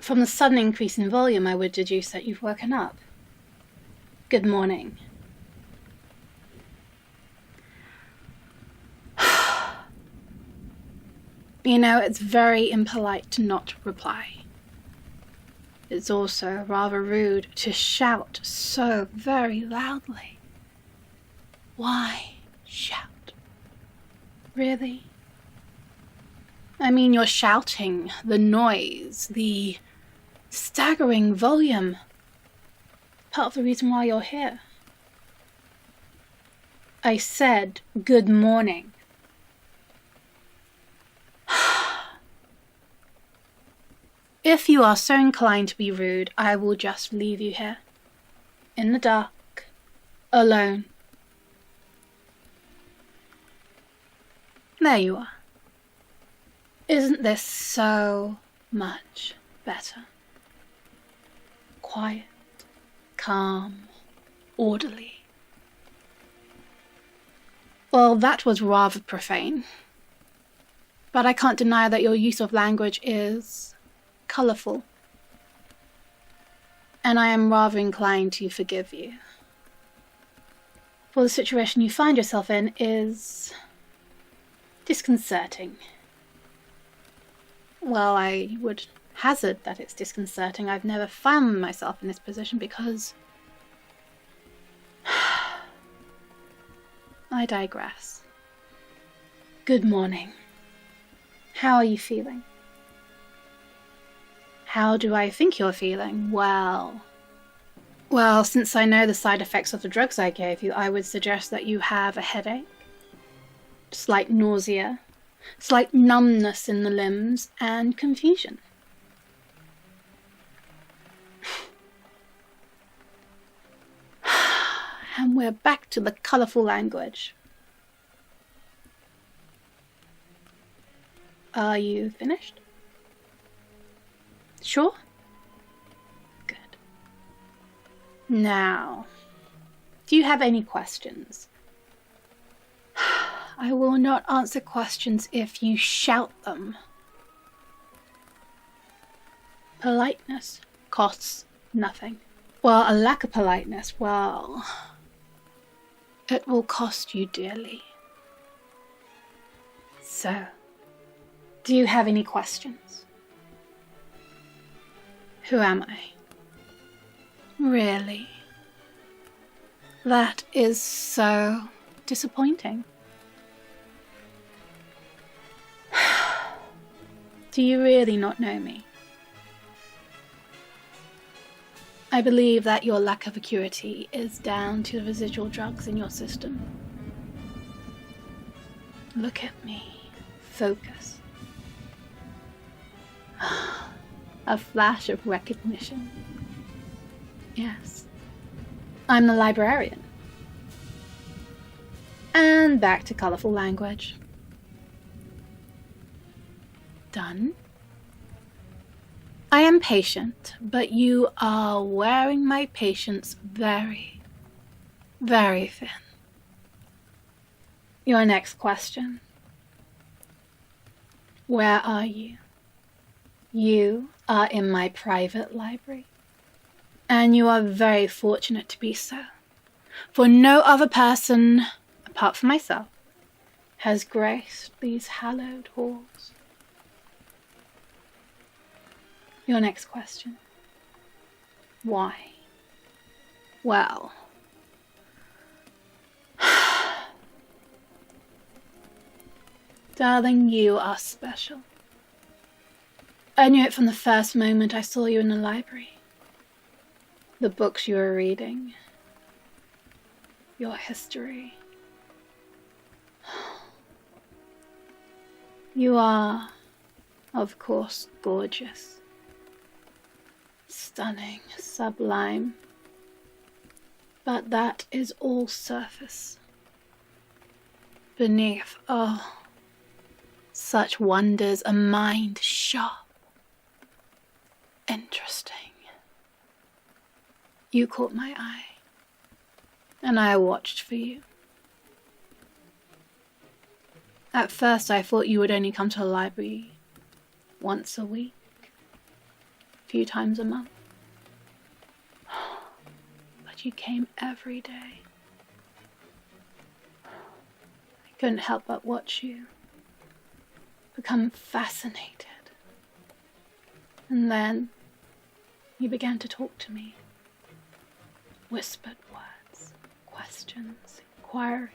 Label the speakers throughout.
Speaker 1: From the sudden increase in volume, I would deduce that you've woken up. Good morning. You know, it's very impolite to not reply. It's also rather rude to shout so very loudly. Why shout? Really? I mean, you're shouting, the noise, the staggering volume. Part of the reason why you're here. I said, good morning. If you are so inclined to be rude, I will just leave you here. In the dark. Alone. There you are. Isn't this so much better? Quiet, calm, orderly. Well, that was rather profane. But I can't deny that your use of language is colourful. And I am rather inclined to forgive you. For the situation you find yourself in is disconcerting. Well, I would hazard that it's disconcerting. I've never found myself in this position because I digress. Good morning. How are you feeling? How do I think you're feeling? Well, since I know the side effects of the drugs I gave you, I would suggest that you have a headache, slight nausea, slight numbness in the limbs, and confusion. And we're back to the colourful language. Are you finished? Sure? Good. Now, do you have any questions? I will not answer questions if you shout them. Politeness costs nothing. Well, a lack of politeness, well, it will cost you dearly. So, do you have any questions? Who am I? Really? That is so disappointing. Do you really not know me? I believe that your lack of acuity is down to the residual drugs in your system. Look at me. Focus. A flash of recognition. Yes. I'm the librarian. And back to colourful language. Done. I am patient, but you are wearing my patience very, very thin. Your next question. Where are you? You are in my private library, and you are very fortunate to be so, for no other person, apart from myself, has graced these hallowed halls. Your next question. Why? Well, darling, you are special. I knew it from the first moment I saw you in the library. The books you were reading. Your history. You are, of course, gorgeous. Stunning, sublime. But that is all surface. Beneath, oh, such wonders, a mind sharp. Interesting. You caught my eye, and I watched for you. At first I thought you would only come to the library once a week, few times a month. But you came every day. I couldn't help but watch you become fascinated. And then you began to talk to me. Whispered words, questions, inquiries.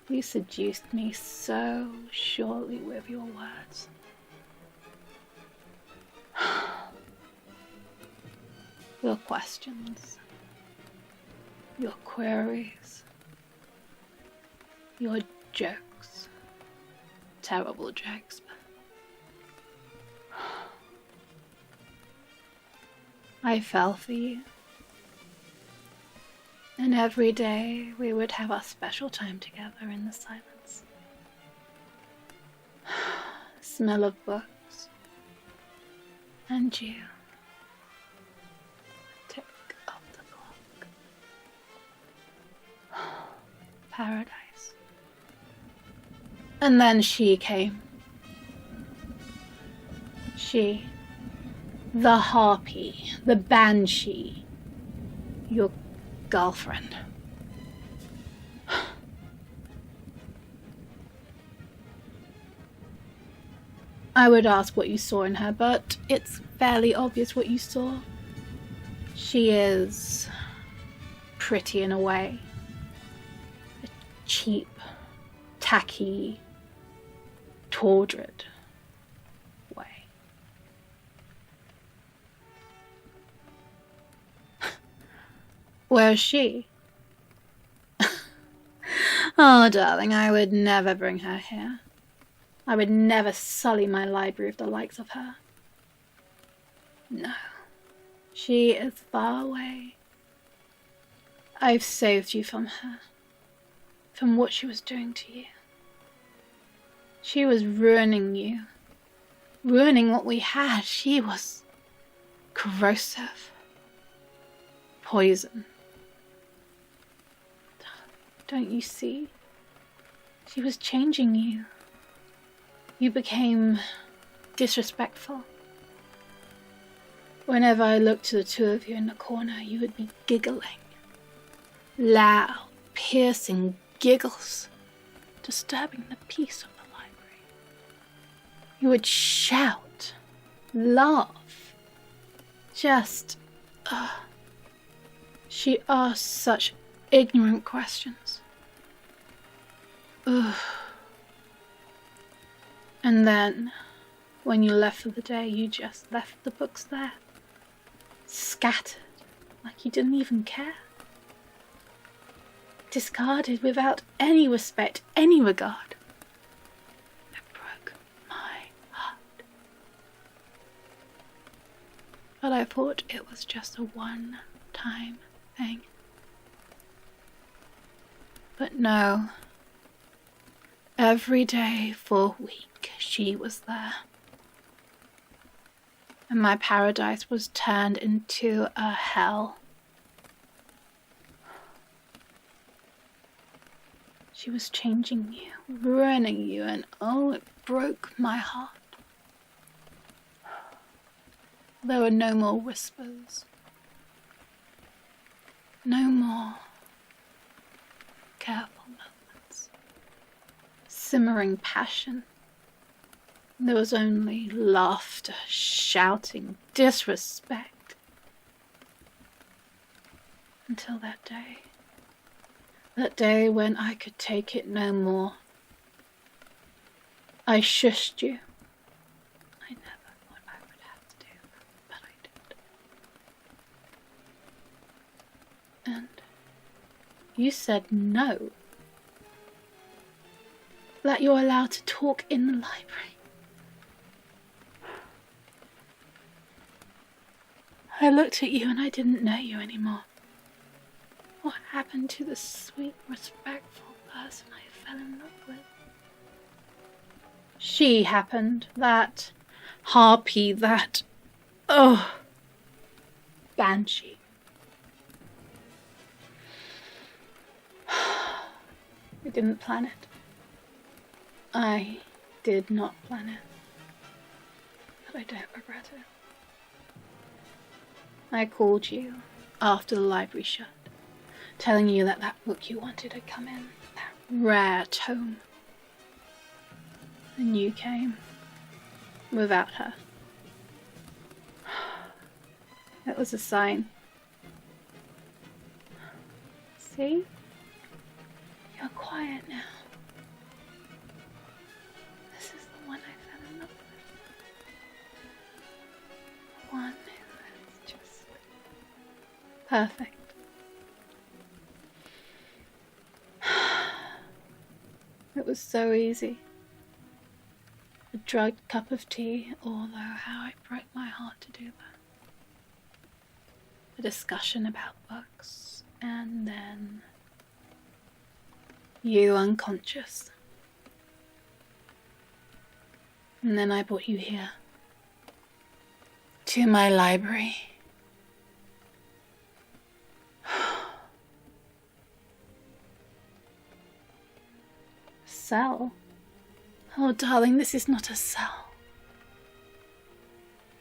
Speaker 1: You seduced me so surely with your words. Your questions, your queries, your jokes. Terrible jokes, but I fell for you. And every day we would have our special time together in the silence. Smell of books. And you. Tick of the clock. Paradise. And then she came. She. The harpy. The banshee. Your girlfriend. I would ask what you saw in her, but it's fairly obvious what you saw. She is pretty in a way. A cheap, tacky, tawdred way. Where's she? Oh, darling, I would never bring her here. I would never sully my library with the likes of her. No, she is far away. I've saved you from her, from what she was doing to you. She was ruining you, ruining what we had. She was corrosive, poison. Don't you see? She was changing you. You became disrespectful. Whenever I looked to the two of you in the corner, you would be giggling. Loud, piercing giggles, disturbing the peace of the library. You would shout, laugh, just... She asked such ignorant questions. Ugh. And then, when you left for the day, you just left the books there. Scattered, like you didn't even care. Discarded without any respect, any regard. It broke my heart. But I thought it was just a one-time thing. But no. Every day for a week she was there. And my paradise was turned into a hell. She was changing you, ruining you, and oh, it broke my heart. There were no more whispers. No more careful moments. Simmering passion. There was only laughter, shouting, disrespect. Until that day. That day when I could take it no more. I shushed you. I never thought I would have to do that, but I did. And you said no. That you're allowed to talk in the library. I looked at you and I didn't know you anymore. What happened to the sweet, respectful person I fell in love with? She happened. That harpy, that... banshee. I didn't plan it. I did not plan it. I don't regret it. I called you after the library shut, telling you that that book you wanted had come in, that rare tome. And you came without her. It was a sign. See? You're quiet now. This is the one I fell in love with. The one who is just perfect. It was so easy. A drugged cup of tea, although how it broke my heart to do that. A discussion about books, and then you unconscious. And then I brought you here, to my library. Cell? Oh, darling, this is not a cell.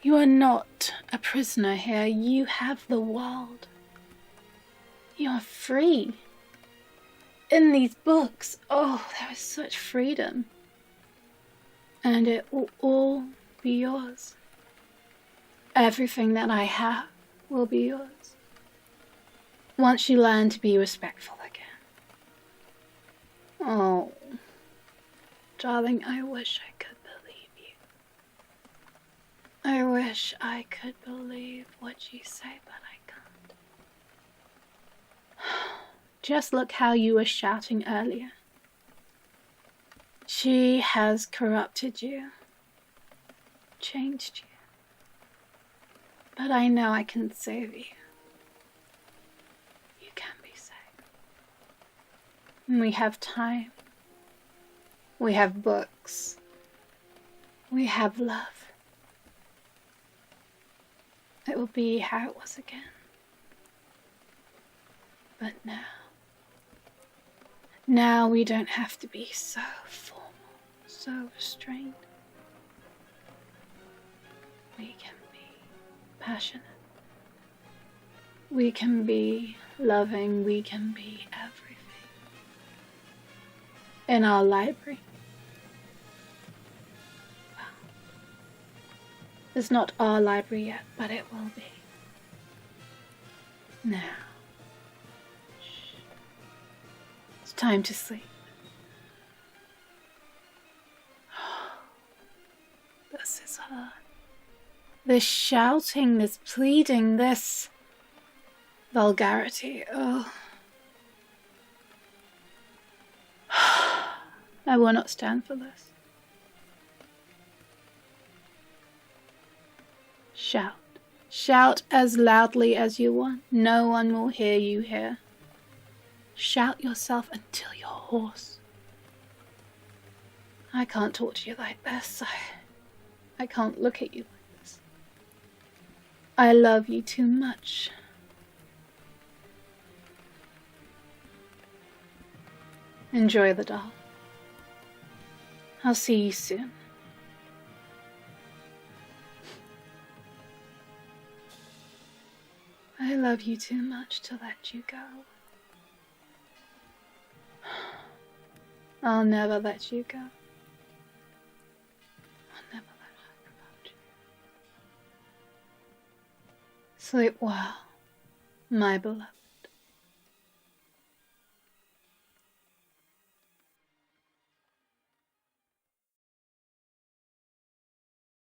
Speaker 1: You are not a prisoner here. You have the world. You are free. In these books, oh, there is such freedom. And it will all be yours. Everything that I have will be yours. Once you learn to be respectful again. Oh, darling, I wish I could believe you. I wish I could believe what you say, but I can't. Just look how you were shouting earlier. She has corrupted you, changed you. But I know I can save you. You can be saved. And we have time. We have books. We have love. It will be how it was again. But now we don't have to be so formal, so restrained. We can be passionate. We can be loving. We can be everything. In our library. Well, it's not our library yet, but it will be. Now, shh. It's time to sleep. This is hard. This shouting, this pleading, this vulgarity. Oh. I will not stand for this. Shout. Shout as loudly as you want. No one will hear you here. Shout yourself until you're hoarse. I can't talk to you like this. I can't look at you like this. I love you too much. Enjoy the doll. I'll see you soon. I love you too much to let you go. I'll never let you go. I'll never let her about you. Sleep well, my beloved.